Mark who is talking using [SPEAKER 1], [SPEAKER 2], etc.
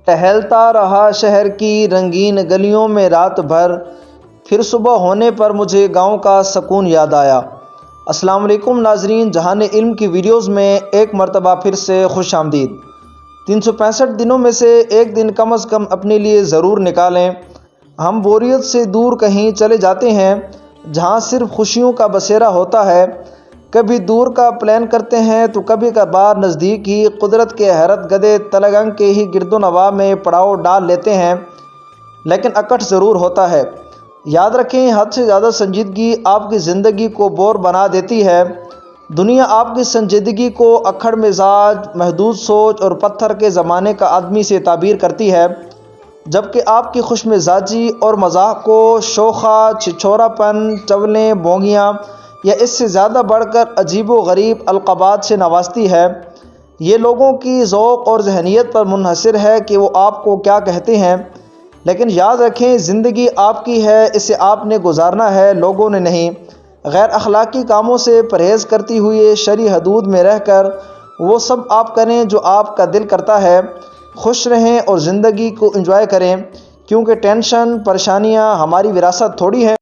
[SPEAKER 1] ٹہلتا رہا شہر کی رنگین گلیوں میں رات بھر، پھر صبح ہونے پر مجھے گاؤں کا سکون یاد آیا۔ السلام علیکم ناظرین، جہان علم کی ویڈیوز میں ایک مرتبہ پھر سے خوش آمدید۔ 365 دنوں میں سے ایک دن کم از کم اپنے لیے ضرور نکالیں۔ ہم بوریت سے دور کہیں چلے جاتے ہیں جہاں صرف خوشیوں کا بسیرا ہوتا ہے۔ کبھی دور کا پلان کرتے ہیں تو کبھی کبھار نزدیک ہی قدرت کے حیرت گدے تلنگانگ کے ہی گرد و نواح میں پڑاؤ ڈال لیتے ہیں، لیکن اکٹھ ضرور ہوتا ہے۔ یاد رکھیں، حد سے زیادہ سنجیدگی آپ کی زندگی کو بور بنا دیتی ہے۔ دنیا آپ کی سنجیدگی کو اکھڑ مزاج، محدود سوچ اور پتھر کے زمانے کا آدمی سے تعبیر کرتی ہے، جبکہ آپ کی خوش مزاجی اور مذاق کو شوخا، چھچورا پن، چولیں، بونگیاں یا اس سے زیادہ بڑھ کر عجیب و غریب القابات سے نوازتی ہے۔ یہ لوگوں کی ذوق اور ذہنیت پر منحصر ہے کہ وہ آپ کو کیا کہتے ہیں، لیکن یاد رکھیں زندگی آپ کی ہے، اسے آپ نے گزارنا ہے، لوگوں نے نہیں۔ غیر اخلاقی کاموں سے پرہیز کرتی ہوئے شرعی حدود میں رہ کر وہ سب آپ کریں جو آپ کا دل کرتا ہے۔ خوش رہیں اور زندگی کو انجوائے کریں، کیونکہ ٹینشن، پریشانیاں ہماری وراثت تھوڑی ہیں۔